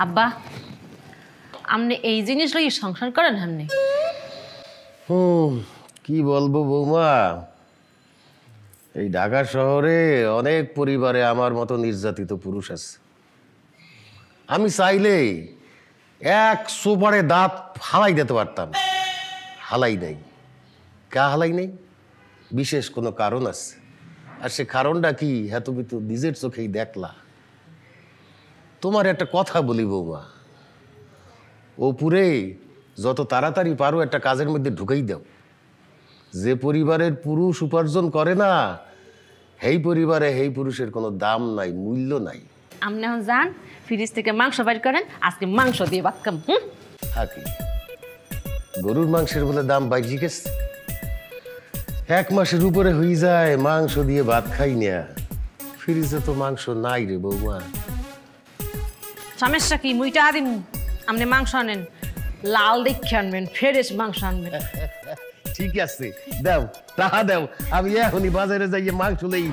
আব্বা আপনি এই জিনিস লই সংসার করেন হামনে? কি বলবো বৌমা, এই ঢাকা শহরে অনেক পরিবারে আমার মতো নির্যাতিত পুরুষ আছে। আমি চাইলেই এক সোপারে দাঁত হালাই দিতে পারতাম, হালাই নাই। কা হালাই নেই? বিশেষ কোনো কারণ আছে, আর সে কারণটা কি হ্যাঁ তুমি তো নিজের চোখেই দেখলা। তোমার একটা কথা বলি বৌমা, ওপরে যত তাড়াতাড়ি পারো একটা কাজের মধ্যে ঢুকাই দাও। যে পরিবারের পুরুষ উপার্জন করে না, সেই পরিবারে সেই পুরুষের কোনো দাম নাই, মূল্য নাই। আপনি এখন যান, ফ্রিজ থেকে মাংস বাইর করেন, আজকে মাংস দিয়ে ভাত খাম। থাকি গরুর মাংসের বলে দাম বাইরে গেছে, 1 মাসের উপরে হয়ে যায় মাংস দিয়ে ভাত খাই না। ফ্রিজে তো মাংস নাই রে বৌমা। সমস্যা কি? মুইটা দিন, আপনি মাংস আনেন, লাল দেখে আনবেন, ফ্রেশ মাংস আনবেন। ঠিক আছে, দাও টাকা দাও, আমি এখনই বাজারে যাইয়ে মাংস লই।